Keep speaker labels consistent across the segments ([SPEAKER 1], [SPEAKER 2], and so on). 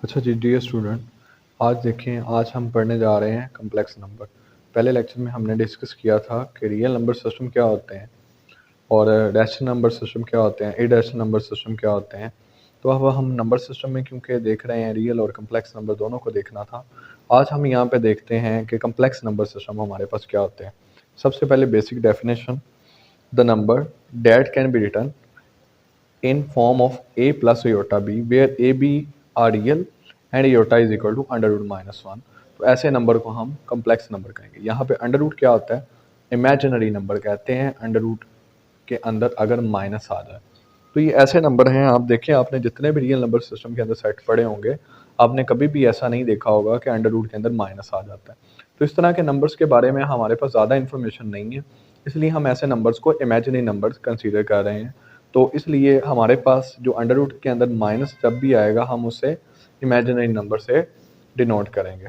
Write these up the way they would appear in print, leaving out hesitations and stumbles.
[SPEAKER 1] अच्छा जी, dear student, आज देखें, आज हम पढ़ने जा रहे हैं कम्प्लेक्स नंबर। पहले लेक्चर में हमने डिस्कस किया था कि रियल नंबर सिस्टम क्या होते हैं और रैशनल नंबर सिस्टम क्या होते हैं, इरैशनल नंबर सिस्टम क्या होते हैं। तो अब हम नंबर सिस्टम में क्योंकि देख रहे हैं रियल और कम्प्लेक्स नंबर दोनों को देखना था, आज हम यहाँ पे देखते हैं कि कम्प्लेक्स नंबर सिस्टम हमारे पास क्या होते हैं। सबसे पहले basic definition, the number that can be return in form of a plus iota b where a b are real and iota is equal to under root minus one. तो ऐसे number को हम कम्प्लेक्स नंबर कहेंगे। यहाँ पे under root क्या होता है? इमेजिनरी नंबर कहते हैं अंडर रूट के अंदर अगर माइनस आ जाए। तो ये ऐसे नंबर हैं, आप देखें, आपने जितने भी रियल नंबर सिस्टम के अंदर सेट पढ़े होंगे, आपने कभी भी ऐसा नहीं देखा होगा कि अंडर रूट के अंदर माइनस आ जाता है। तो इस तरह के नंबर्स के बारे में हमारे पास ज़्यादा इन्फॉर्मेशन नहीं है, इसलिए हम ऐसे नंबर्स को इमेजिनरी नंबर्स कंसीडर कर रहे हैं। तो इसलिए हमारे पास जो अंडर रूट के अंदर माइनस जब भी आएगा, हम उसे इमेजिनरी नंबर से डिनोट करेंगे।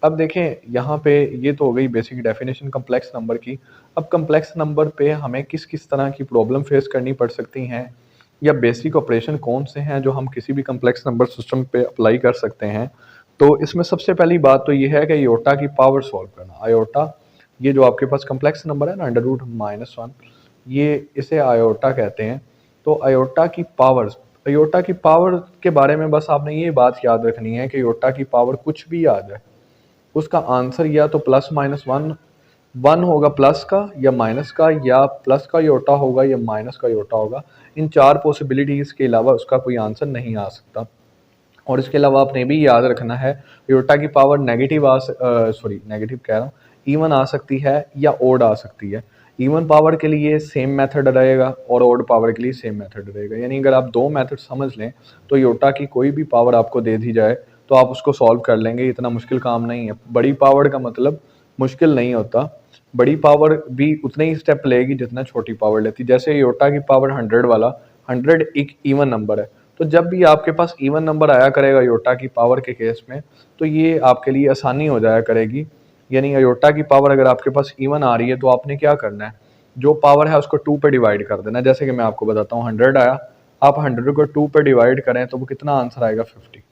[SPEAKER 1] अब देखें, यहाँ पे ये तो हो गई बेसिक डेफिनेशन कम्प्लेक्स नंबर की। अब कम्प्लेक्स नंबर पे हमें किस किस तरह की प्रॉब्लम फेस करनी पड़ सकती हैं, या बेसिक ऑपरेशन कौन से हैं जो हम किसी भी कम्प्लेक्स नंबर सिस्टम पे अप्लाई कर सकते हैं। तो इसमें सबसे पहली बात तो ये है कि आयोटा की पावर सॉल्व करना। आयोटा, ये जो आपके पास कम्प्लेक्स नंबर है ना, अंडर रूट माइनस वन, ये इसे आयोटा कहते हैं। तो आयोटा की पावर के बारे में बस आपने ये बात याद रखनी है कि आयोटा की पावर कुछ भी आ जाए, उसका आंसर या तो प्लस माइनस वन वन होगा, प्लस का या माइनस का, या प्लस का योटा होगा या माइनस का योटा होगा। इन चार पॉसिबिलिटीज़ के अलावा उसका कोई आंसर नहीं आ सकता। और इसके अलावा आपने भी याद रखना है, योटा की पावर नेगेटिव कह रहा हूँ, इवन आ सकती है या ओड आ सकती है। इवन पावर के लिए सेम मेथड रहेगा और ओड पावर के लिए सेम मेथड रहेगा। यानी अगर आप दो मेथड समझ लें तो योटा की कोई भी पावर आपको दे दी जाए तो आप उसको सॉल्व कर लेंगे। इतना मुश्किल काम नहीं है। बड़ी पावर का मतलब मुश्किल नहीं होता। बड़ी पावर भी उतने ही स्टेप लेगी जितना छोटी पावर लेती। जैसे योटा की पावर 100 वाला, 100 एक इवन नंबर है। तो जब भी आपके पास इवन नंबर आया करेगा योटा की पावर के केस में, तो ये आपके लिए आसानी हो जाया करेगी। यानी योटा की पावर अगर आपके पास इवन आ रही है तो आपने क्या करना है, जो पावर है उसको 2 पे डिवाइड कर देना है। जैसे कि मैं आपको बताता हूँ, 100 आया, आप 100 को 2 पे डिवाइड करें तो वो कितना आंसर आएगा, 50।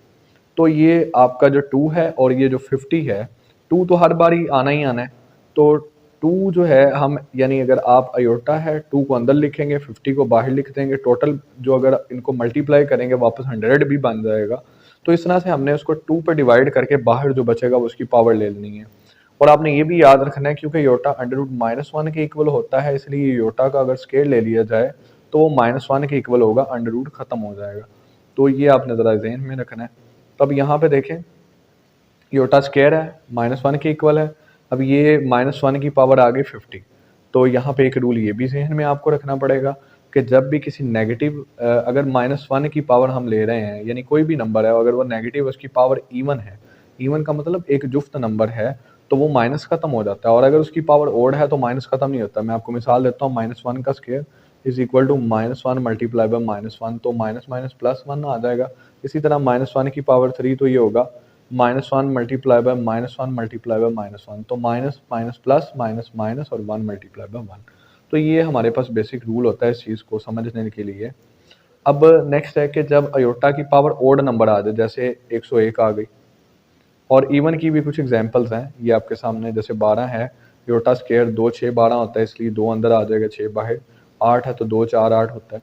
[SPEAKER 1] तो ये आपका जो 2 है और ये जो 50 है, 2 तो हर बार ही आना ही आना है। तो 2 जो है, हम यानी अगर आप अयोटा है 2 को अंदर लिखेंगे, 50 को बाहर लिख देंगे। टोटल जो अगर इनको मल्टीप्लाई करेंगे वापस 100 भी बन जाएगा। तो इस तरह से हमने उसको 2 पे डिवाइड करके बाहर जो बचेगा वो उसकी पावर ले लेनी है। और आपने ये भी याद रखना है, क्योंकि iota under root minus one के इक्वल होता है, इसलिए योटा का अगर स्केयर ले लिया जाए तो वो माइनस वन के इक्वल होगा, अंडर रूट खत्म हो जाएगा। तो ये आपने ज़रा जहन में रखना है। तब यहाँ पे देखें, योटा स्केयर है, माइनस वन के इक्वल है। अब ये माइनस वन की पावर आ गई 50। तो यहाँ पे एक रूल ये भी जहन में आपको रखना पड़ेगा कि जब भी किसी नेगेटिव, अगर माइनस वन की पावर हम ले रहे हैं, यानी कोई भी नंबर है, अगर वो नेगेटिव उसकी पावर इवन है, इवन का मतलब एक जुफ्त नंबर है, तो वो माइनस खत्म हो जाता है। और अगर उसकी पावर ओड है तो माइनस खत्म नहीं होता। मैं आपको मिसाल देता हूँ, माइनस वन का square is equal to minus one multiply by minus one, तो माइनस माइनस प्लस वन आ जाएगा। इसी तरह माइनस वन की पावर थ्री, तो ये होगा minus one multiply by minus one multiply by minus one, तो minus minus plus minus minus और वन मल्टीप्लाई बाय वन। तो ये हमारे पास बेसिक रूल होता है इस चीज़ को समझने के लिए। अब नेक्स्ट है कि जब अयोटा की पावर ओड नंबर आ जाए, जैसे 101 आ गई, और इवन की भी कुछ एग्जांपल्स हैं ये आपके सामने। जैसे 12 है, योटा स्केयर 2 6 12 होता है, इसलिए 2 अंदर आ जाएगा, 6 बाहर। 8 है तो 2 4 8 होता है।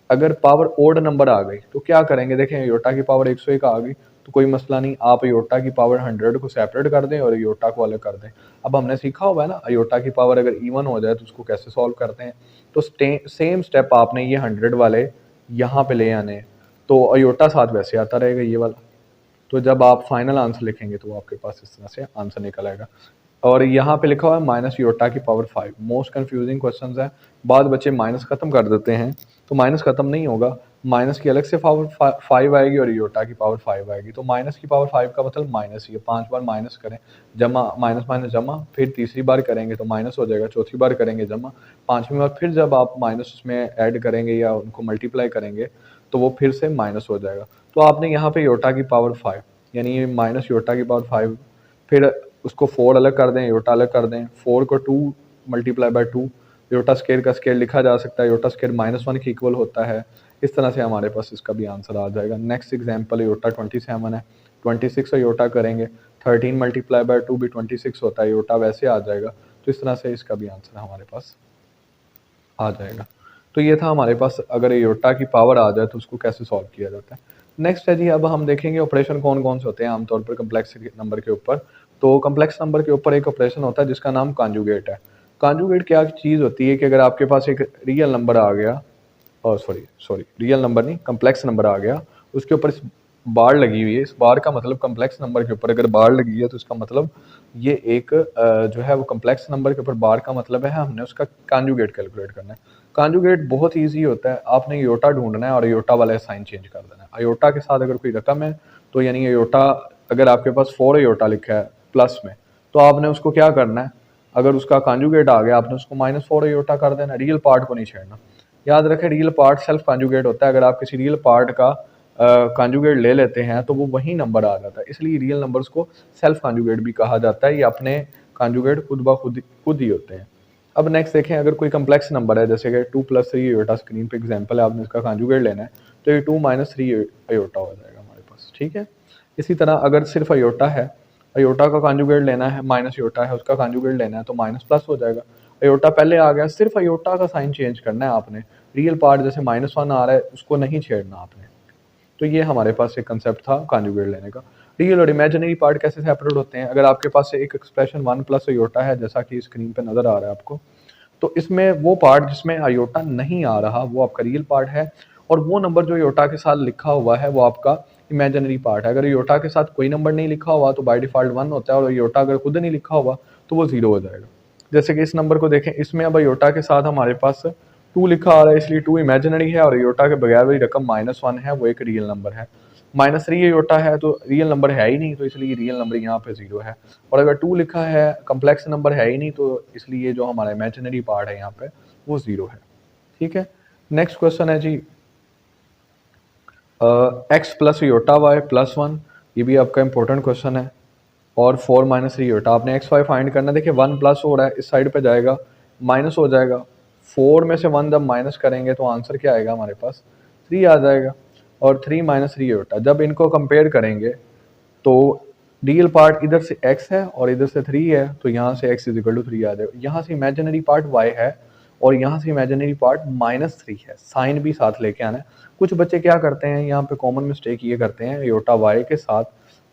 [SPEAKER 1] अगर पावर ओड नंबर आ गई तो क्या करेंगे, देखें, योटा की पावर 101 आ गई तो कोई मसला नहीं, आप योटा की पावर 100 को सेपरेट कर दें और योटा को अलग कर दें। अब हमने सीखा हुआ है ना, योटा की पावर अगर इवन हो जाए तो उसको कैसे सॉल्व करते हैं। तो सेम स्टेप आपने ये 100 वाले यहाँ पे ले आने हैं। तो अयोटा साथ वैसे आता रहेगा ये वाला। तो जब आप फाइनल आंसर लिखेंगे तो आपके पास इस तरह से आंसर निकल आएगा। और यहाँ पे लिखा हुआ है माइनस योटा की पावर 5। मोस्ट कंफ्यूजिंग क्वेश्चंस है। बाद बच्चे माइनस खत्म कर देते हैं, तो माइनस खत्म नहीं होगा। माइनस की अलग से पावर 5 आएगी और योटा की पावर 5 आएगी। तो माइनस की पावर 5 का मतलब माइनस ही है। 5 बार माइनस करें, जमा, माइनस माइनस जमा, फिर तीसरी बार करेंगे तो माइनस हो जाएगा, चौथी बार करेंगे जमा, पांचवी बार फिर जब आप माइनस उसमें ऐड करेंगे या उनको मल्टीप्लाई करेंगे तो वो फिर से माइनस हो जाएगा। तो आपने यहाँ पे योटा की पावर 5, यानी माइनस योटा की पावर 5, फिर उसको 4 अलग कर दें, योटा अलग कर दें। 4 को 2 मल्टीप्लाई बाय 2, योटा स्केयर का स्केयर लिखा जा सकता है। योटा स्केयर माइनस वन के इक्वल होता है। इस तरह से हमारे पास इसका भी आंसर आ जाएगा। नेक्स्ट एग्जाम्पल योटा 27 है, 26 योटा करेंगे, 13 मल्टीप्लाई बाय 2 भी 26 होता है, योटा वैसे आ जाएगा। तो इस तरह से इसका भी आंसर हमारे पास आ जाएगा। तो ये था हमारे पास, अगर योटा की पावर आ जाए तो उसको कैसे सॉल्व किया जाता है। नेक्स्ट है जी, अब हम देखेंगे ऑपरेशन कौन कौन से होते हैं आमतौर पर कम्प्लेक्स नंबर के ऊपर। तो कम्प्लेक्स नंबर के ऊपर एक ऑपरेशन होता है जिसका नाम कॉन्जुगेट है। कॉन्जुगेट क्या चीज़ होती है कि अगर आपके पास एक रियल नंबर आ गया, और सॉरी रियल नंबर नहीं, कम्प्लेक्स नंबर आ गया, उसके ऊपर इस बार लगी हुई है, इस बार का मतलब कम्प्लेक्स नंबर के ऊपर अगर बार लगी है तो इसका मतलब ये एक जो है वो कम्प्लेक्स नंबर के ऊपर बार का मतलब है हमने उसका कॉन्जुगेट कैलकुलेट करना है। कॉन्जुगेट बहुत ईजी होता है, आपने योटा ढूंढना है और योटा वाला साइन चेंज कर देना है। अयोटा के साथ अगर कोई रकम है तो यानी अयोटा, अगर आपके पास 4 अयोटा लिखा है प्लस में, तो आपने उसको क्या करना है, अगर उसका कॉन्जुगेट आ गया आपने उसको -4 अयोटा कर देना, रियल पार्ट को नहीं छेड़ना। याद रखें रियल पार्ट सेल्फ कॉन्जुगेट होता है, अगर आप किसी रियल पार्ट का कॉन्जुगेट ले लेते हैं तो वो वही नंबर आ जाता है, इसलिए रियल नंबर्स को सेल्फ कॉन्जुगेट भी कहा जाता है, ये अपने कॉन्जुगेट खुद ही होते हैं। अब नेक्स्ट देखें, अगर कोई कम्प्लेक्स नंबर है जैसे कि 2 + 3 अयोटा, स्क्रीन पे एग्जांपल है, आपने इसका कॉन्जुगेट लेना है तो ये 2 - 3 अयोटा हो जाएगा हमारे पास, ठीक है। इसी तरह अगर सिर्फ अयोटा है, अयोटा का कॉन्जुगेट लेना है, माइनस अयोटा है उसका कॉन्जुगेट लेना है तो माइनस प्लस हो जाएगा। अयोटा पहले आ गया, सिर्फ अयोटा का साइन चेंज करना है आपने, रियल पार्ट जैसे -1 आ रहा है उसको नहीं छेड़ना आपने। तो ये हमारे पास एक कंसेप्ट था कॉन्जुगेट लेने का। रियल और इमेजिनरी पार्ट कैसे सेपरेट होते हैं, अगर आपके पास एक एक्सप्रेशन 1 + अयोटा है जैसा कि स्क्रीन पे नजर आ रहा है आपको, तो इसमें वो पार्ट जिसमें अयोटा नहीं आ रहा वो आपका रियल पार्ट है, और वो नंबर जो अयोटा के साथ लिखा हुआ है वो आपका इमेजिनरी पार्ट है। अगर अयोटा के साथ कोई नंबर नहीं लिखा हुआ तो बाय डिफॉल्ट 1 होता है, और अयोटा अगर खुद नहीं लिखा हुआ तो वो 0 हो जाएगा। जैसे कि इस नंबर को देखें, इसमें अब अयोटा के साथ हमारे पास 2 लिखा आ रहा है इसलिए 2 इमेजिनरी है, और अयोटा के बगैर वाली रकम -1 है वो एक रियल नंबर है। -3 अयोटा है तो रियल नंबर है ही नहीं, तो इसलिए रियल नंबर यहाँ पे 0 है। और अगर 2 लिखा है, कम्प्लेक्स नंबर है ही नहीं, तो इसलिए जो हमारा इमेजिनरी पार्ट है यहाँ पे वो 0 है, ठीक है। नेक्स्ट क्वेश्चन है जी, x + अयोटा y + 1, ये भी आपका इंपॉर्टेंट क्वेश्चन है, और 4 - 3 अयोटा, आपने एक्स वाई फाइंड करना है। देखिए 1 प्लस हो रहा है, इस साइड पे जाएगा माइनस हो जाएगा, 4 में से 1 जब माइनस करेंगे तो आंसर क्या आएगा हमारे पास, 3 आ जाएगा। और 3 - 3 अयोटा जब इनको कंपेयर करेंगे तो रियल पार्ट इधर से x है और इधर से 3 है, तो यहाँ से x = 3 आ जाएगा। यहाँ से इमेजिनरी पार्ट y है और यहाँ से इमेजिनरी पार्ट -3 है, साइन भी साथ लेके आना है। कुछ बच्चे क्या करते हैं, यहाँ पे कॉमन मिस्टेक ये करते हैं, अयोटा y के साथ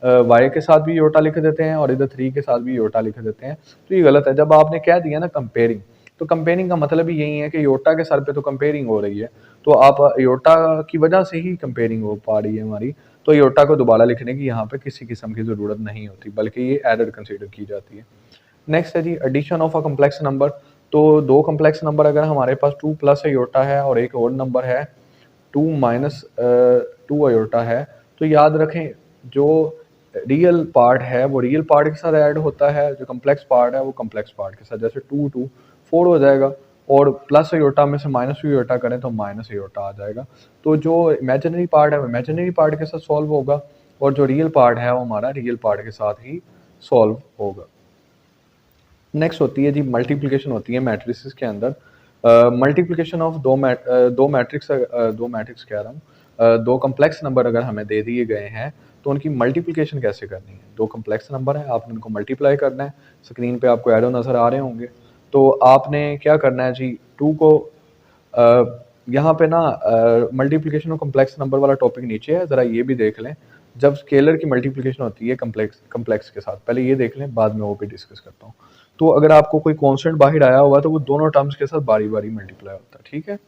[SPEAKER 1] y के साथ भी अयोटा लिख देते हैं और इधर 3 के साथ भी अयोटा लिख देते हैं, तो ये गलत है। जब आपने कह दिया ना कंपेयरिंग, तो कंपेयरिंग का मतलब ही यही है कि अयोटा के सर पे तो कंपेयरिंग हो रही है, तो आप अयोटा की वजह से ही कंपेयरिंग हो पा रही है हमारी, तो अयोटा को दोबारा लिखने की यहाँ पे किसी किस्म की ज़रूरत नहीं होती, बल्कि ये एडर कंसीडर की जाती है। नेक्स्ट है जी, addition of a complex number. तो 2 कम्प्लेक्स नंबर अगर हमारे पास 2 + अयोटा है और एक और नंबर है 2 - 2 अयोटा है, तो याद रखें जो रियल पार्ट है वो रियल पार्ट के साथ ऐड होता है, जो कम्प्लेक्स पार्ट है वो कम्प्लेक्स पार्ट के साथ, जैसे 2 2 4 हो जाएगा, और प्लस अयोटा में से -2 अयोटा करें तो माइनस अयोटा आ जाएगा। तो जो इमेजिनरी पार्ट है वो इमेजिनरी पार्ट के साथ सॉल्व होगा, और जो रियल पार्ट है वो हमारा रियल पार्ट के साथ ही सॉल्व होगा। नेक्स्ट होती है जी मल्टीप्लिकेशन होती है मैट्रिसेस के अंदर। मल्टीप्लिकेशन ऑफ दो मैट्रिक्स कह रहा हूँ, दो कम्प्लेक्स नंबर अगर हमें दे दिए गए हैं तो उनकी मल्टीप्लिकेशन कैसे करनी है। दो कम्प्लेक्स नंबर है, आपने उनको मल्टीप्लाई करना है, स्क्रीन पे आपको एरो नज़र आ रहे होंगे। तो आपने क्या करना है जी, 2 को यहाँ पे ना मल्टीप्लिकेशन ऑफ कम्प्लेक्स नंबर वाला टॉपिक नीचे है, ज़रा ये भी देख लें। जब स्केलर की मल्टीप्लिकेशन होती है कम्प्लेक्स के साथ, पहले ये देख लें, बाद में वो भी डिस्कस करता हूँ। तो अगर आपको कोई कांस्टेंट बाहर आया हुआ तो वो दोनों टर्म्स के साथ बारी बारी मल्टीप्लाई होता है, ठीक है।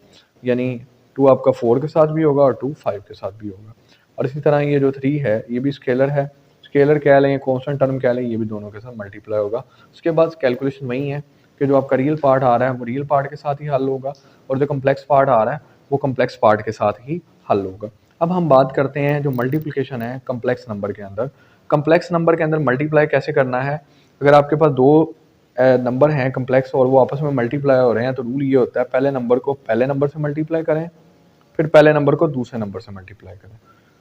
[SPEAKER 1] यानी 2 आपका 4 के साथ भी होगा और 2 5 के साथ भी होगा। और इसी तरह ये जो 3 है ये भी स्केलर है, स्केलर कह लें, कांस्टेंट टर्म कह लें, ये भी दोनों के साथ मल्टीप्लाई होगा। उसके बाद कैलकुलेशन वही है कि जो आपका रियल पार्ट आ रहा है वो रियल पार्ट के साथ ही हल होगा, और जो कम्प्लेक्स पार्ट आ रहा है वो कम्प्लेक्स पार्ट के साथ ही हल होगा। अब हम बात करते हैं जो मल्टीप्लिकेशन है कम्प्लेक्स नंबर के अंदर। कम्प्लेक्स नंबर के अंदर मल्टीप्लाई कैसे करना है, अगर आपके पास दो नंबर हैं कम्प्लेक्स और वो आपस में मल्टीप्लाई हो रहे हैं, तो रूल ये होता है पहले नंबर को पहले नंबर से मल्टीप्लाई करें, फिर पहले नंबर को दूसरे नंबर से मल्टीप्लाई करें,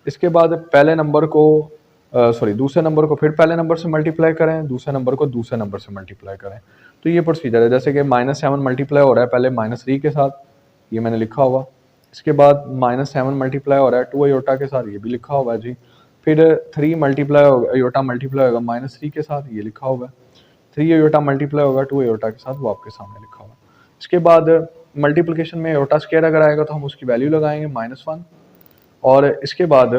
[SPEAKER 1] इसके बाद पहले नंबर को दूसरे नंबर को फिर पहले नंबर से मल्टीप्लाई करें, दूसरे नंबर को दूसरे नंबर से मल्टीप्लाई करें। तो ये प्रोसीजर है, जैसे कि -7 मल्टीप्लाई हो रहा है पहले -3 के साथ, ये मैंने लिखा हुआ, इसके बाद -7 मल्टीप्लाई हो रहा है 2 अयोटा के साथ, ये भी लिखा हुआ है जी। फिर 3 मल्टीप्लाई होगा, अयोटा मल्टीप्लाई होगा -3 के साथ, ये लिखा हुआ है। 3 अयोटा मल्टीप्लाई होगा 2 अयोटा के साथ, वो आपके सामने लिखा हुआ है। इसके बाद मल्टीप्लिकेशन में अयोटा स्क्वायर अगर आएगा तो हम उसकी वैल्यू लगाएंगे -1। और इसके बाद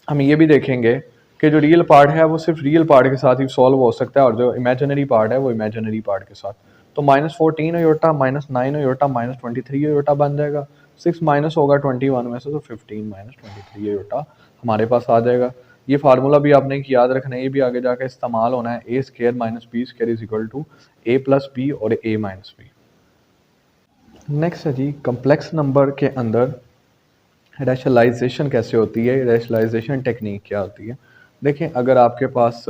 [SPEAKER 1] हम ये भी देखेंगे कि जो रियल पार्ट है वो सिर्फ रियल पार्ट के साथ ही सॉल्व हो सकता है, और जो इमेजिनरी पार्ट है वो इमेजिनरी पार्ट के साथ। तो -14 अयोटा, -9 अयोटा, -23 अयोटा बन जाएगा। 6 माइनस होगा 21 में से, तो 15 -23 अयोटा हमारे पास आ जाएगा। ये फार्मूला भी आपने याद रखना है, ये भी आगे जाकर इस्तेमाल होना है। A square minus B square is equal to A plus B और ए माइनस बी। नेक्स्ट है जी, कम्प्लेक्स नंबर के अंदर रैशनलाइजेशन कैसे होती है, रैशनलाइजेशन टेक्निक क्या होती है। देखें, अगर आपके पास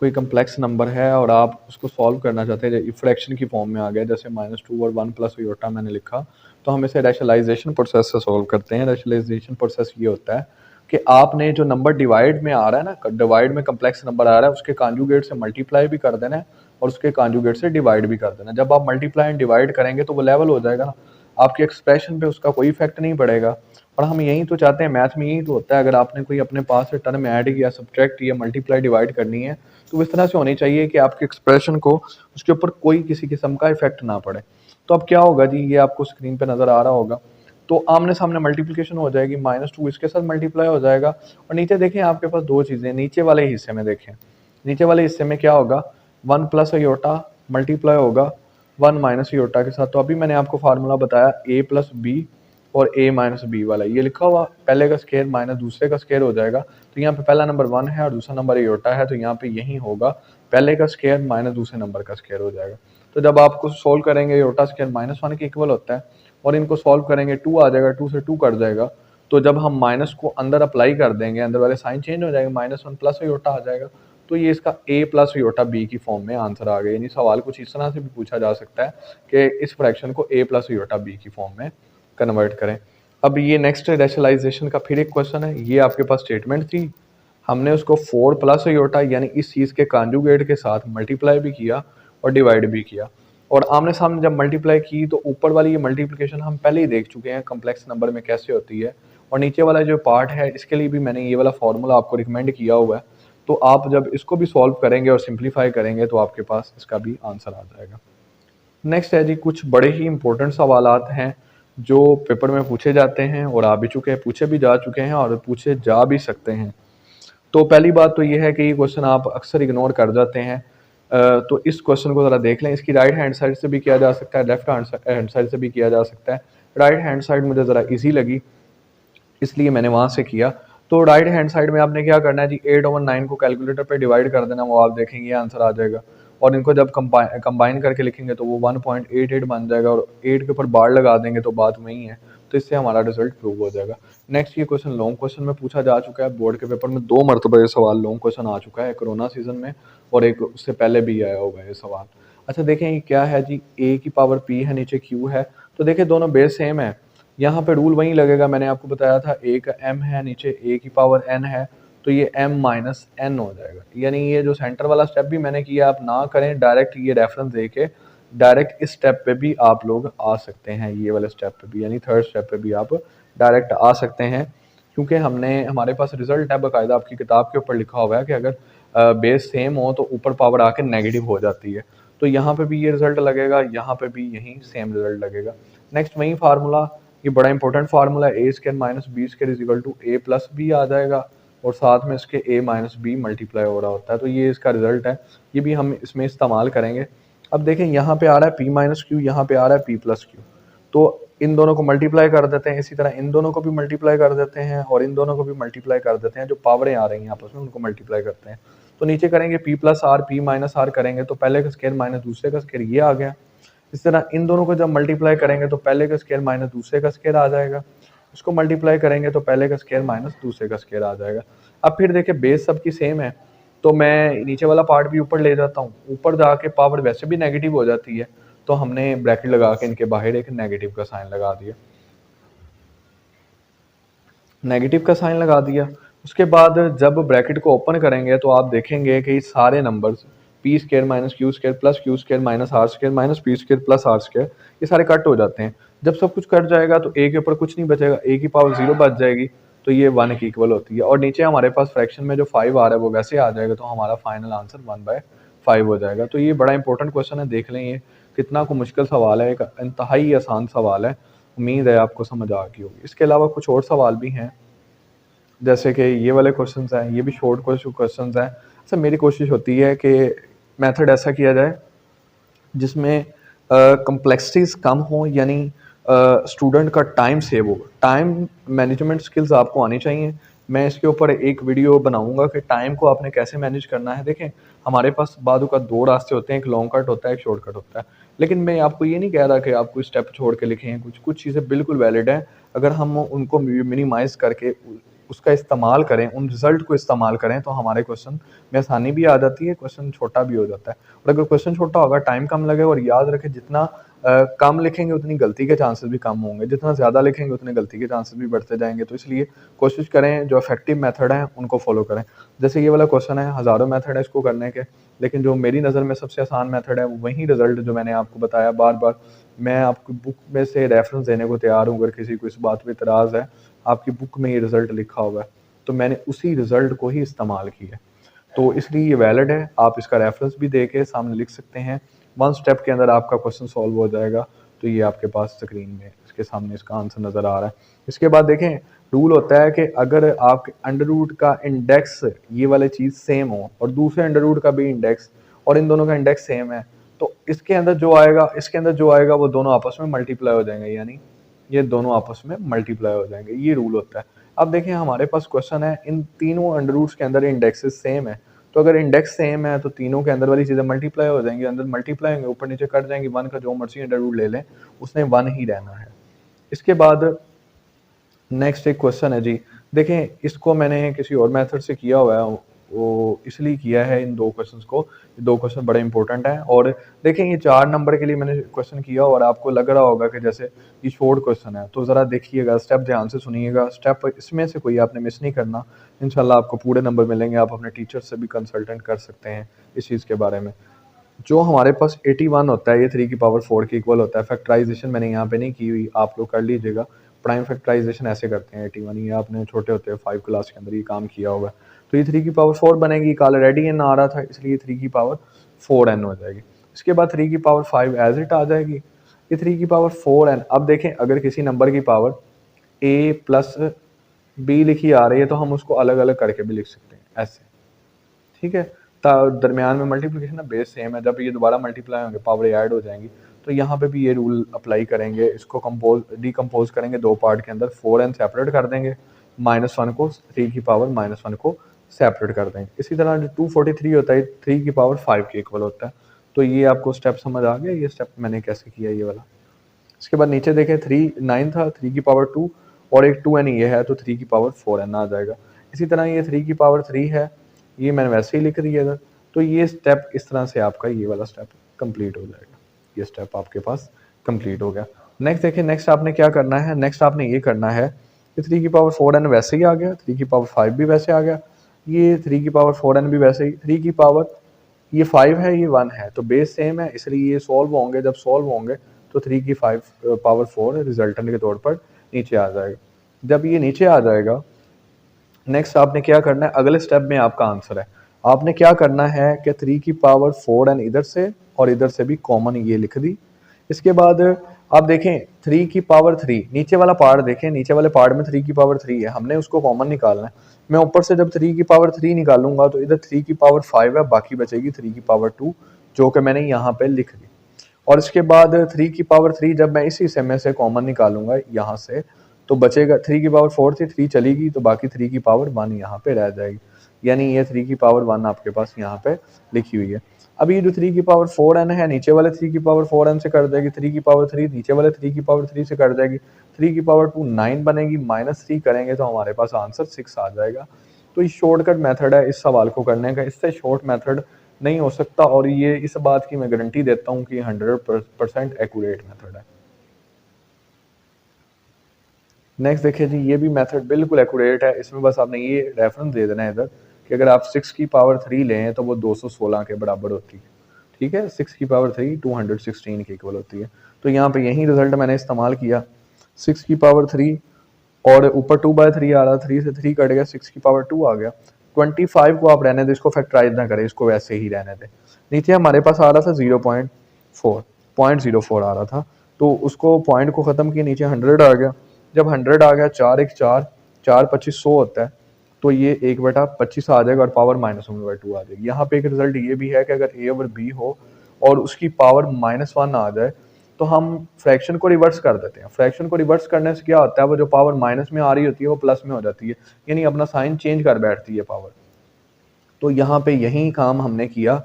[SPEAKER 1] कोई कम्प्लेक्स नंबर है और आप उसको सॉल्व करना चाहते हैं, फ्रैक्शन की फॉर्म में आ गया, जैसे -2 और 1 प्लस अयोटा मैंने लिखा, तो हम इसे रैशनलाइजेशन प्रोसेस से सॉल्व करते हैं। रैशनलाइजेशन प्रोसेस ये होता है कि आपने जो नंबर डिवाइड में आ रहा है ना, डिवाइड में कम्प्लेक्स नंबर आ रहा है, उसके कॉन्जुगेट से मल्टीप्लाई भी कर देना है और उसके कॉन्जुगेट से डिवाइड भी कर देना है। जब आप मल्टीप्लाई एंड डिवाइड करेंगे तो वो लेवल हो जाएगा ना, आपके एक्सप्रेशन पे उसका कोई इफेक्ट नहीं पड़ेगा। और हम यही तो चाहते हैं, मैथ में यही तो होता है। अगर आपने कोई अपने पास से टर्म ऐड किया, सब्ट्रैक्ट किया, मल्टीप्लाई डिवाइड करनी है, तो इस तरह से होनी चाहिए कि आपके एक्सप्रेशन को उसके ऊपर कोई किसी किस्म का इफेक्ट ना पड़े। तो अब क्या होगा जी, ये आपको स्क्रीन पे नजर आ रहा होगा। तो आमने सामने मल्टीप्लिकेशन हो जाएगी, -2 इसके साथ मल्टीप्लाई हो जाएगा। और नीचे देखें, आपके पास दो चीजें, नीचे वाले हिस्से में देखें, नीचे वाले हिस्से में क्या होगा, 1 प्लस अयोटा मल्टीप्लाई होगा 1 माइनस अयोटा के साथ। तो अभी मैंने आपको फार्मूला बताया a प्लस बी और a माइनस बी वाला, ये लिखा हुआ पहले का स्केयर माइनस दूसरे का स्केयर हो जाएगा। तो यहाँ पे पहला नंबर 1 है और दूसरा नंबर अयोटा है, तो यहाँ पे यही होगा, पहले का स्केयर माइनस दूसरे नंबर का स्केयर हो जाएगा। तो जब आपको सोल्व करेंगे, अयोटा स्केयर -1 के इक्वल होता है, और इनको सोल्व करेंगे 2 आ जाएगा, 2 से 2 कट जाएगा। तो जब हम माइनस को अंदर अप्लाई कर देंगे, अंदर वाले साइन चेंज हो जाएगा, -1 प्लस अयोटा आ जाएगा। तो ये इसका a प्लस अयोटा b की फॉर्म में आंसर आ गया। यानी सवाल कुछ इस तरह से भी पूछा जा सकता है कि इस फ्रैक्शन को a प्लस अयोटा b की फॉर्म में कन्वर्ट करें। अब ये नेक्स्ट रैशनलाइजेशन का फिर एक क्वेश्चन है। ये आपके पास स्टेटमेंट थी, हमने उसको 4 प्लस अयोटा यानी इस चीज़ के कॉन्जुगेट के साथ मल्टीप्लाई भी किया और डिवाइड भी किया। और आमने सामने जब मल्टीप्लाई की तो ऊपर वाली ये मल्टीप्लिकेशन हम पहले ही देख चुके हैं कम्प्लेक्स नंबर में कैसे होती है। और नीचे वाला जो पार्ट है, इसके लिए भी मैंने ये वाला फार्मूला आपको रिकमेंड किया हुआ है। तो आप जब इसको भी सॉल्व करेंगे और सिंप्लीफाई करेंगे तो आपके पास इसका भी आंसर आ जाएगा। नेक्स्ट है जी, कुछ बड़े ही इंपॉर्टेंट सवालात हैं जो पेपर में पूछे जाते हैं और आ भी चुके हैं, पूछे भी जा चुके हैं और पूछे जा भी सकते हैं। तो पहली बात तो ये है कि ये क्वेश्चन आप अक्सर इग्नोर कर जाते हैं। तो इस क्वेश्चन को ज़रा देख लें। इसकी राइट हैंड साइड से भी किया जा सकता है, लेफ्ट हैंड साइड से भी किया जा सकता है। राइट हैंड साइड मुझे ज़रा इजी लगी, इसलिए मैंने वहाँ से किया। तो राइट हैंड साइड में आपने क्या करना है जी, 8/9 को कैलकुलेटर पे डिवाइड कर देना, वो आप देखेंगे आंसर आ जाएगा। और इनको जब कंबाइन करके लिखेंगे तो वो 1.88 बन जाएगा, और 8 के ऊपर बार लगा देंगे तो बात वही है। तो इससे हमारा रिजल्ट प्रूव हो जाएगा। नेक्स्ट, ये क्वेश्चन लॉन्ग क्वेश्चन में पूछा जा चुका है, बोर्ड के पेपर में 2 मरतबा ये सवाल लॉन्ग क्वेश्चन आ चुका है, कोरोना सीजन में और एक उससे पहले भी आया होगा ये सवाल। अच्छा देखें, ये क्या है जी, a की पावर p है, नीचे q है। तो देखें दोनों बेस सेम है, यहाँ पे रूल वही लगेगा, मैंने आपको बताया था a का m है, नीचे a की पावर n है, तो ये m माइनस n हो जाएगा। यानी ये जो सेंटर वाला स्टेप भी मैंने किया, आप ना करें, डायरेक्ट ये रेफरेंस दे के डायरेक्ट इस स्टेप पे भी आप लोग आ सकते हैं, ये वाले स्टेप पे भी, यानी थर्ड स्टेप पे भी आप डायरेक्ट आ सकते हैं। क्योंकि हमारे पास रिजल्ट है बाकायदा, आपकी किताब के ऊपर लिखा हुआ है कि अगर बेस सेम हो तो ऊपर पावर आके नेगेटिव हो जाती है। तो यहाँ पे भी ये रिजल्ट लगेगा, यहाँ पे भी यही सेम रिजल्ट लगेगा। नेक्स्ट वही फार्मूला, ये बड़ा इंपॉर्टेंट फार्मूला है, A square minus B square is equal to A plus B आ जाएगा, और साथ में इसके a माइनस बी मल्टीप्लाई हो रहा होता है। तो ये इसका रिजल्ट है, ये भी हम इसमें इस्तेमाल करेंगे। अब देखें, यहाँ पे आ रहा है p माइनस क्यू, यहाँ पे आ रहा है p प्लस क्यू। तो इन दोनों को मल्टीप्लाई कर देते हैं, इसी तरह इन दोनों को भी मल्टीप्लाई कर देते हैं और इन दोनों को भी मल्टीप्लाई कर देते हैं। जो पावरें आ रही हैं आपस में उनको मल्टीप्लाई करते हैं। तो नीचे करेंगे p plus R, p minus R करेंगे तो पहले का स्केयर माइनस दूसरे का स्केयर, ये आ गया। इस तरह इन दोनों को जब मल्टीप्लाई करेंगे तो पहले का स्केयर माइनस दूसरे का स्केयर आ जाएगा। इसको मल्टीप्लाई करेंगे तो पहले का स्केयर माइनस दूसरे का स्केयर आ जाएगा। अब फिर देखिए, बेस सबकी सेम है, तो मैं नीचे वाला पार्ट भी ऊपर ले जाता हूँ। ऊपर जाके पावर वैसे भी नेगेटिव हो जाती है, तो हमने ब्रैकेट लगा के इनके बाहर एक नेगेटिव का साइन लगा दिया, नेगेटिव का साइन लगा दिया। उसके बाद जब ब्रैकेट को ओपन करेंगे तो आप देखेंगे कि सारे numbers p square minus q square plus q square minus r square minus p square plus r square, ये सारे कट हो जाते हैं। जब सब कुछ कट जाएगा तो ए के ऊपर कुछ नहीं बचेगा, ए की पावर 0 बच जाएगी, तो ये 1 की इक्वल होती है। और नीचे हमारे पास फ्रैक्शन में जो 5 आ रहा है वो वैसे आ जाएगा, तो हमारा फाइनल आंसर 1/5 हो जाएगा। तो ये बड़ा इंपॉर्टेंट क्वेश्चन है, देख लें ये कितना को मुश्किल सवाल है, एक इंतहाई आसान सवाल है। उम्मीद है आपको समझ आ गई होगी। इसके अलावा कुछ और सवाल भी हैं, जैसे कि ये वाले क्वेश्चंस हैं, ये भी शॉर्ट क्वेश्चंस हैं। अच्छा, मेरी कोशिश होती है कि मेथड ऐसा किया जाए जिसमें कम्प्लेक्सिटीज कम हो, यानी स्टूडेंट का टाइम सेव हो। टाइम मैनेजमेंट स्किल्स आपको आनी चाहिए। मैं इसके ऊपर एक वीडियो बनाऊंगा कि टाइम को आपने कैसे मैनेज करना है। देखें, हमारे पास बादू का 2 रास्ते होते हैं, एक लॉन्ग कट होता है, एक शॉर्ट कट होता है। लेकिन मैं आपको ये नहीं कह रहा कि आपको स्टेप छोड़ के लिखें, कुछ कुछ चीज़ें बिल्कुल वैलिड हैं। अगर हम उनको मिनिमाइज करके उसका इस्तेमाल करें, उन रिजल्ट को इस्तेमाल करें, तो हमारे क्वेश्चन में आसानी भी आ जाती है, क्वेश्चन छोटा भी हो जाता है। और अगर क्वेश्चन छोटा होगा, टाइम कम लगे, और याद रखें जितना कम लिखेंगे उतनी गलती के चांसेस भी कम होंगे, जितना ज़्यादा लिखेंगे उतने गलती के चांसेस भी बढ़ते जाएंगे। तो इसलिए कोशिश करें जो इफेक्टिव मेथड है उनको फॉलो करें। जैसे ये वाला क्वेश्चन है, हज़ारों मेथड है इसको करने के, लेकिन जो मेरी नज़र में सबसे आसान मेथड है वही रिजल्ट जो मैंने आपको बताया बार बार। मैं आपकी बुक में से रेफरेंस देने को तैयार हूँ, अगर किसी को इस बात पर इतराज़ है। आपकी बुक में ये रिजल्ट लिखा हुआ है, तो मैंने उसी रिजल्ट को ही इस्तेमाल किया, तो इसलिए ये वैलिड है। आप इसका रेफरेंस भी दे के सामने लिख सकते हैं, 1 स्टेप के अंदर आपका क्वेश्चन सॉल्व हो जाएगा। तो ये आपके पास स्क्रीन में इसके सामने इसका आंसर नज़र आ रहा है। इसके बाद देखें, रूल होता है कि अगर आपके अंडर रूट का इंडेक्स ये वाली चीज़ सेम हो और दूसरे अंडर रूट का भी इंडेक्स, और इन दोनों का इंडेक्स सेम है, तो इसके अंदर जो आएगा, इसके अंदर जो आएगा, वो दोनों आपस में मल्टीप्लाई हो जाएंगे, यानी ये दोनों आपस में मल्टीप्लाई हो जाएंगे। ये रूल होता है। अब देखिए, हमारे पास क्वेश्चन है, इन तीनों अंडर रूट्स के अंदर इंडेक्सेस सेम है, तो अगर इंडेक्स सेम है तो तीनों के अंदर वाली चीज़ें मल्टीप्लाई हो जाएंगी, अंदर मल्टीप्लाई होंगे, ऊपर नीचे कट जाएंगी। 1 का जो मर्जी अंडर रूट ले लें, उसने 1 ही रहना है। इसके बाद नेक्स्ट एक क्वेश्चन है जी। देखें, इसको मैंने किसी और मेथड से किया हुआ है, वो इसलिए किया है इन 2 क्वेश्चंस को। ये 2 क्वेश्चन बड़े इंपॉर्टेंट हैं। और देखें, ये 4 नंबर के लिए मैंने क्वेश्चन किया, और आपको लग रहा होगा कि जैसे ये शॉर्ट क्वेश्चन है, तो ज़रा देखिएगा, स्टेप ध्यान से सुनिएगा, स्टेप इसमें से कोई आपने मिस नहीं करना। इंशाल्लाह आपको पूरे नंबर मिलेंगे। आप अपने टीचर से भी कंसल्टेंट कर सकते हैं इस चीज़ के बारे में। जो हमारे पास 81 होता है, ये 3 की पावर 4 के इक्वल होता है। फैक्टराइजेशन मैंने यहाँ पे नहीं की हुई, आप लोग कर लीजिएगा। प्राइम फैक्टराइजेशन ऐसे करते हैं 81, ये आपने छोटे होते हैं 5 क्लास के अंदर ये काम किया होगा। तो ये 3 की पावर 4 बनेगी, ऑलरेडी एन आ रहा था, इसलिए 3 की पावर 4n हो जाएगी। इसके बाद 3 की पावर 5 एज इट आ जाएगी। ये 3 की पावर 4n। अब देखें, अगर किसी नंबर की पावर a प्लस b लिखी आ रही है, तो हम उसको अलग अलग करके भी लिख सकते हैं ऐसे, ठीक है। दरमियान में मल्टीप्लिकेशन है, बेस सेम है, जब ये दोबारा मल्टीप्लाई होंगे पावर ऐड हो जाएंगी। तो यहाँ पे भी ये रूल अप्लाई करेंगे, इसको डिकम्पोज करेंगे 2 पार्ट के अंदर, 4n सेपरेट कर देंगे, -1 को 3 की पावर -1 को सेपरेट कर देंगे। इसी तरह जो 243 होता है, 3 की पावर 5 के इक्वल होता है। तो ये आपको स्टेप समझ आ गया, ये स्टेप मैंने कैसे किया ये वाला। इसके बाद नीचे देखें, 9 था, 3 की पावर 2 और एक 2n ये है, तो 3 की पावर 4n आ जाएगा। इसी तरह ये 3 की पावर 3 है, ये मैंने वैसे ही लिख दिया था। तो ये स्टेप इस तरह से आपका ये वाला स्टेप कंप्लीट हो जाएगा। ये स्टेप आपके पास कंप्लीट हो गया। नेक्स्ट देखिए, नेक्स्ट आपने क्या करना है, नेक्स्ट आपने ये करना है कि 3 की पावर 4n वैसे ही आ गया, 3 की पावर 5 भी वैसे आ गया, ये 3 की पावर 4n भी वैसे ही, 3 की पावर ये 5 है, ये 1 है, तो बेस सेम है, इसलिए ये सॉल्व होंगे। जब सॉल्व होंगे तो 3 की 5 पावर 4 रिजल्टेंट के तौर पर नीचे आ जाएगा। जब ये नीचे आ जाएगा, नेक्स्ट आपने क्या करना है, अगले स्टेप में आपका आंसर है। आपने क्या करना है कि 3 की पावर 4n इधर से और इधर से भी कॉमन ये लिख दी। इसके बाद आप देखें, 3 की पावर 3, नीचे वाला पार्ट देखें, नीचे वाले पार्ट में 3 की पावर 3 है, हमने उसको कॉमन निकालना है। मैं ऊपर से जब 3 की पावर 3 निकालूंगा, तो इधर 3 की पावर 5 है, बाकी बचेगी 3 की पावर 2, जो कि मैंने यहाँ पे लिख दी। और इसके बाद 3 की पावर 3 जब मैं इस हिस्से में से कॉमन निकालूंगा यहाँ से, तो बचेगा 3 की पावर 4 थी, 3 चलेगी, तो बाकी 3 की पावर 1 यहाँ पे रह जाएगी, यानी ये 3 की पावर 1 आपके पास यहाँ पे लिखी हुई है। अब ये जो 3 की पावर 4n है, नीचे वाले 3 की पावर 4n से कर देगी, 3 की पावर 3 नीचे वाले 3 की पावर 3 से कर देगी, 3 की पावर 2 9 बनेगी, -3 करेंगे तो हमारे पास आंसर 6 आ जाएगा। तो ये शॉर्टकट मेथड है इस सवाल को करने का, इससे शॉर्ट मेथड नहीं हो सकता, और ये इस बात की मैं गारंटी देता हूँ कि 100% एक्यूरेट मेथड है। नेक्स्ट देखिए जी, ये भी मेथड बिल्कुल एक्यूरेट है, इसमें बस आपने ये रेफरेंस दे देना है इधर कि अगर आप 6 की पावर 3 लें तो वो 216 के बराबर होती है, ठीक है। 6 की पावर 3 216 के इक्वल होती है। तो यहाँ पे यही रिजल्ट मैंने इस्तेमाल किया, 6 की पावर 3 और ऊपर 2/3 आ रहा, 3 से 3 कट गया, 6 की पावर 2 आ गया। 25 को आप रहने दें, इसको फैक्टराइज ना करें, इसको वैसे ही रहने दें। नीचे हमारे पास आ रहा था 0.04 आ रहा था, तो उसको पॉइंट को ख़त्म किया, नीचे 100 आ गया। जब 100 आ गया, 4 1 4 4 25 100 होता है, तो ये 1/25 आ जाएगा और पावर -1/2 आ जाएगी। यहाँ पे एक रिजल्ट ये भी है कि अगर ए ओवर बी हो और उसकी पावर -1 आ जाए तो हम फ्रैक्शन को रिवर्स कर देते हैं। फ्रैक्शन को रिवर्स करने से क्या होता है, वो जो पावर माइनस में आ रही होती है वो प्लस में हो जाती है, यानी अपना साइन चेंज कर बैठती है पावर। तो यहाँ पे यही काम हमने किया।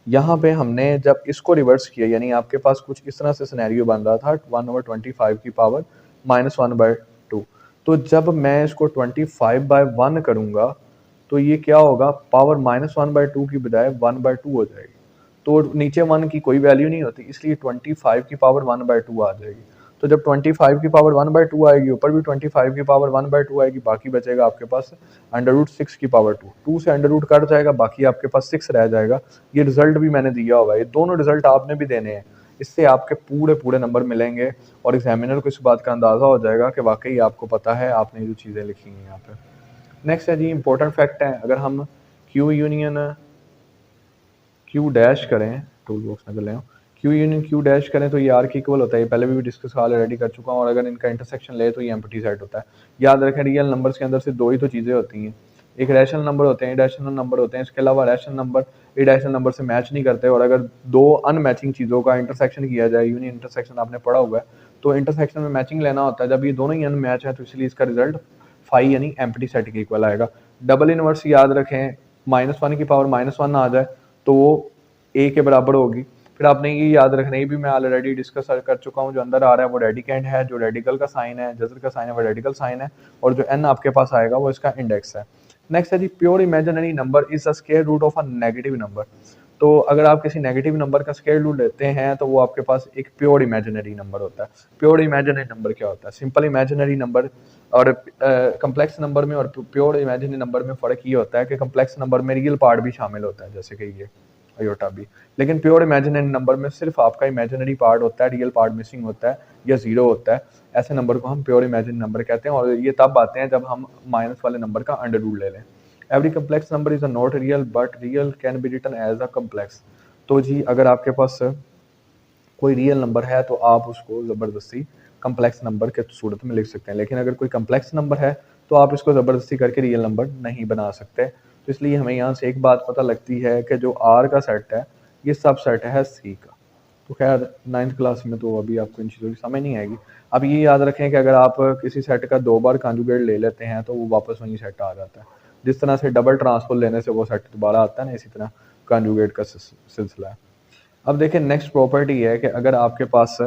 [SPEAKER 1] यहाँ पे हमने जब इसको रिवर्स किया, यानी आपके पास कुछ इस तरह से सिनेरियो बन रहा था 1/25 की पावर -1/2। तो जब मैं इसको 25/1 करूँगा तो ये क्या होगा, पावर -1/2 की बजाय 1/2 हो जाएगी। तो नीचे 1 की कोई वैल्यू नहीं होती, इसलिए 25 की पावर 1/2 आ जाएगी। तो जब 25 की पावर 1/2 आएगी, ऊपर भी 25 की पावर 1/2 आएगी, बाकी बचेगा आपके पास √6 की पावर 2। 2 से अंडर रूट कट जाएगा, बाकी आपके पास 6 रह जाएगा। ये रिजल्ट भी मैंने दिया हुआ है, ये दोनों रिजल्ट आपने भी देने हैं। इससे आपके पूरे पूरे नंबर मिलेंगे और एग्जामिनर को इस बात का अंदाज़ा हो जाएगा कि वाकई आपको पता है, आपने जो चीज़ें लिखी हैं यहाँ पे। नेक्स्ट है जी इंपॉर्टेंट फैक्ट है, अगर हम क्यू यूनियन क्यू डैश करें, टूल बॉक्स में चले क्यू यूनियन क्यू डैश करें तो ये आर की इक्वल होता है। ये पहले भी डिस्कस ऑलरेडी कर चुका हूँ। और अगर इनका इंटरसेक्शन ले तो ये एम्प्टी सेट होता है। याद रखें, रियल नंबर्स के अंदर से दो ही तो चीज़ें होती हैं, एक रैशनल नंबर होते हैं, इरेशनल नंबर होते हैं। इसके अलावा रैशनल नंबर इरेशनल नंबर से मैच नहीं करते। और अगर दो अनमैचिंग चीज़ों का इंटरसेक्शन किया जाए, यूनियन इंटरसेक्शन आपने पढ़ा हुआ है, तो इंटरसेक्शन में मैचिंग लेना होता है। जब ये दोनों ही अनमैच है तो इसलिए इसका रिजल्ट फाई यानी एम्प्टी सेट के इक्वल आएगा। डबल इनवर्स याद रखें, -1 की पावर -1 आ जाए तो वो ए के बराबर होगी। फिर आपने ये याद रखना, ये भी मैं ऑलरेडी डिस्कस कर चुका हूँ, जो अंदर आ रहा है वो रेडिकेंड है, जो रेडिकल का साइन है, जजर का साइन है वो रेडिकल साइन है, और जो एन आपके पास आएगा वो इसका इंडेक्स है। नेक्स्ट है जी, pure imaginary number is a square root of a negative number. तो अगर आप किसी नेगेटिव नंबर का स्क्वायर रूट लेते हैं तो वो आपके पास एक प्योर इमेजिनरी नंबर होता है। प्योर इमेजिनरी नंबर क्या होता है? सिंपल इमेजिनरी नंबर और कम्प्लेक्स नंबर में और प्योर इमेजिनरी नंबर में फ़र्क ये होता है कि कम्प्लेक्स नंबर में रियल पार्ट भी शामिल होता है, जैसे कि ये अयोटा भी। लेकिन प्योर इमेजिनरी नंबर में सिर्फ आपका इमेजिनरी पार्ट होता है, रियल पार्ट मिसिंग होता है या जीरो होता है। ऐसे नंबर को हम प्योर इमेजिनरी नंबर कहते हैं, और ये तब आते हैं जब हम माइनस वाले नंबर का अंडर रूट ले लें। Every complex number is a not real but real can be written as a complex. तो जी अगर आपके पास कोई रियल नंबर है तो आप उसको ज़बरदस्ती कम्प्लेक्स नंबर के सूरत में लिख सकते हैं, लेकिन अगर कोई कम्प्लेक्स नंबर है तो आप इसको ज़बरदस्ती करके रियल नंबर नहीं बना सकते। तो इसलिए हमें यहाँ से एक बात पता लगती है कि जो आर का सेट है ये सब सेट है सी का। तो खैर 9th क्लास में तो अभी आपको इन चीज़ों की समझ नहीं आएगी। अब ये याद रखें कि अगर आप किसी सेट का 2 बार कॉन्जुगेट ले लेते हैं तो वो वापस वही सेट आ जाता है। जिस तरह से डबल ट्रांसपोज लेने से वो सेट दोबारा आता है ना, इसी तरह कॉन्जुगेट का सिलसिला है। अब देखिए नेक्स्ट प्रॉपर्टी है कि अगर आपके पास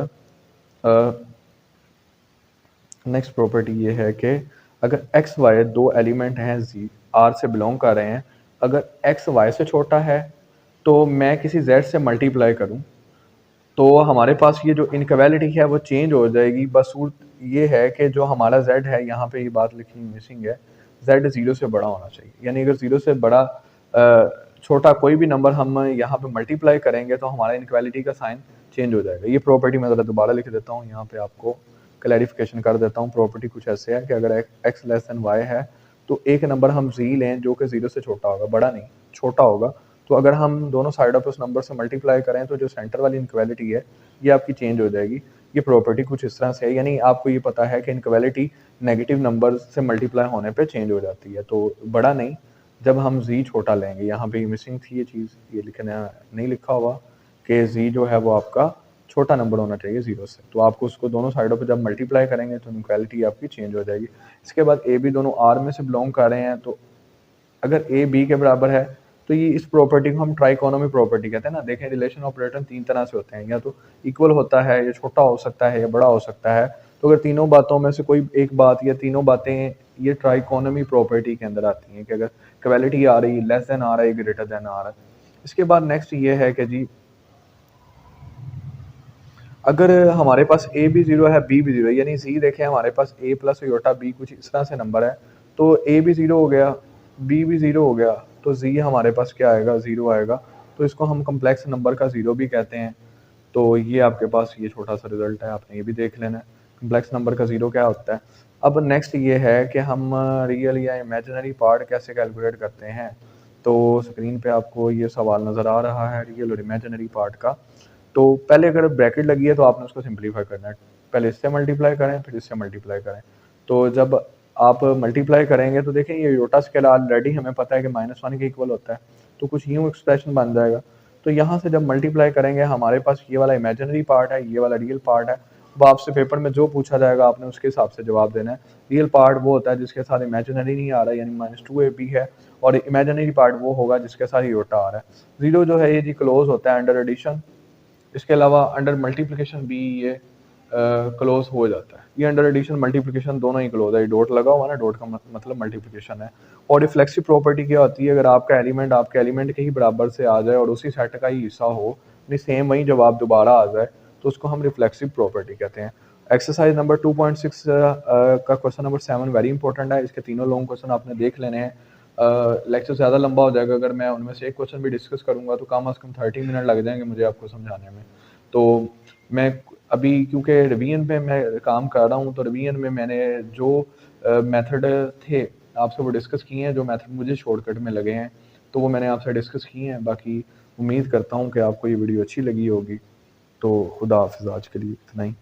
[SPEAKER 1] नेक्स्ट प्रॉपर्टी ये है कि अगर एक्स वाई दो एलिमेंट हैं जी आर से बिलोंग कर रहे हैं, अगर एक्स वाई से छोटा है तो मैं किसी जेड से मल्टीप्लाई करूं तो हमारे पास ये जो इनक्वालिटी है वो चेंज हो जाएगी। बस ये है कि जो हमारा z है, यहाँ पे ये बात लिखनी मिसिंग है, z 0 से बड़ा होना चाहिए। यानी अगर 0 से बड़ा छोटा कोई भी नंबर हम यहाँ पे मल्टीप्लाई करेंगे तो हमारा इनक्वालिटी का साइन चेंज हो जाएगा। ये प्रॉपर्टी मैं ज़रा दोबारा लिख देता हूँ, यहाँ पे आपको क्लैरिफिकेशन कर देता हूँ। प्रॉपर्टी कुछ ऐसे है कि अगर x लेस देन y है तो एक नंबर हम z लें जो कि 0 से छोटा होगा, बड़ा नहीं छोटा होगा। तो अगर हम दोनों साइडों पे उस नंबर से मल्टीप्लाई करें तो जो सेंटर वाली इनक्वालिटी है ये आपकी चेंज हो जाएगी। ये प्रॉपर्टी कुछ इस तरह से है, यानी आपको ये पता है कि इनक्वालिटी नेगेटिव नंबर से मल्टीप्लाई होने पे चेंज हो जाती है। तो बड़ा नहीं, जब हम z छोटा लेंगे, यहाँ पे मिसिंग थी ये चीज़, ये लिखना नहीं लिखा हुआ कि z जो है वो आपका छोटा नंबर होना चाहिए 0 से। तो आपको उसको दोनों साइडों पे जब मल्टीप्लाई करेंगे तो इनक्वालिटी आपकी चेंज हो जाएगी। इसके बाद ए बी दोनों आर में से बिलोंग कर रहे हैं, तो अगर ए बी के बराबर है तो ये इस प्रॉपर्टी को हम ट्राइकोनोमी प्रॉपर्टी कहते हैं ना। देखें रिलेशन ऑपरेटर 3 तरह से होते हैं, या तो इक्वल होता है, या छोटा हो सकता है, या बड़ा हो सकता है। तो अगर तीनों बातों में से कोई एक बात या तीनों बातें ये ट्राइकोनोमी प्रॉपर्टी के अंदर आती हैं कि अगर क्वालिटी आ रही लेस देन आ रहा है, ग्रेटर देन आ रहा है। इसके बाद नेक्स्ट ये है कि जी अगर हमारे पास ए भी 0 है बी भी 0 है, यानी सी देखें हमारे पास a प्लस योटा बी कुछ इस तरह से नंबर है, तो ए भी 0 हो गया, बी भी 0 हो गया, तो जी हमारे पास क्या आएगा, 0 आएगा। तो इसको हम कम्प्लेक्स नंबर का 0 भी कहते हैं। तो ये आपके पास ये छोटा सा रिजल्ट है, आपने ये भी देख लेना है कम्प्लेक्स नंबर का 0 क्या होता है। अब नेक्स्ट ये है कि हम रियल या इमेजिनरी पार्ट कैसे कैलकुलेट करते हैं। तो स्क्रीन पे आपको ये सवाल नज़र आ रहा है रियल और इमेजिनरी पार्ट का। तो पहले अगर ब्रैकेट लगी है तो आपने उसको सिंप्लीफाई करना है, पहले इससे मल्टीप्लाई करें फिर इससे मल्टीप्लाई करें। तो जब आप मल्टीप्लाई करेंगे तो देखें ये योटा स्केल ऑलरेडी हमें पता है कि -1 के इक्वल होता है, तो कुछ यूँ एक्सप्रेशन बन जाएगा। तो यहाँ से जब मल्टीप्लाई करेंगे हमारे पास ये वाला इमेजिनरी पार्ट है, ये वाला रियल पार्ट है। अब आपसे पेपर में जो पूछा जाएगा आपने उसके हिसाब से जवाब देना है। रियल पार्ट वो होता है जिसके साथ इमेजिनरी नहीं आ रहा है, यानी -2ab है, और इमेजिनरी पार्ट वो होगा जिसके साथ योटा आ रहा है। 0 जो है ये जी क्लोज होता है अंडर एडिशन, इसके अलावा अंडर मल्टीप्लिकेशन भी ये क्लोज हो जाता है। ये अंडर एडिशन मल्टीप्लिकेशन दोनों ही क्लोज है, डॉट लगा हुआ ना, डॉट का मतलब मल्टीप्लिकेशन है। और रिफ्लेक्सिव प्रॉपर्टी क्या होती है, अगर आपका एलिमेंट आपके एलिमेंट के ही बराबर से आ जाए और उसी सेट का ही हिस्सा हो, यानी सेम वही जवाब दोबारा आ जाए, तो उसको हम रिफ्लेक्सिव प्रॉपर्टी कहते हैं। एक्सरसाइज नंबर 2.6 का क्वेश्चन नंबर 7 वेरी इंपॉर्टेंट है। इसके तीनों लॉन्ग क्वेश्चन आपने देख लेने हैं। लेक्चर ज़्यादा लंबा हो जाएगा, अगर मैं उनमें से एक क्वेश्चन भी डिस्कस करूंगा तो कम से कम 30 मिनट लग जाएंगे मुझे आपको समझाने में। तो मैं अभी क्योंकि रिवीजन पे मैं काम कर रहा हूँ, तो रिवीजन में मैंने जो मेथड थे आपसे वो डिस्कस किए हैं, जो मेथड मुझे शॉर्टकट में लगे हैं तो वो मैंने आपसे डिस्कस किए हैं। बाकी उम्मीद करता हूँ कि आपको ये वीडियो अच्छी लगी होगी। तो खुदा हाफिज़, आज के लिए इतना ही।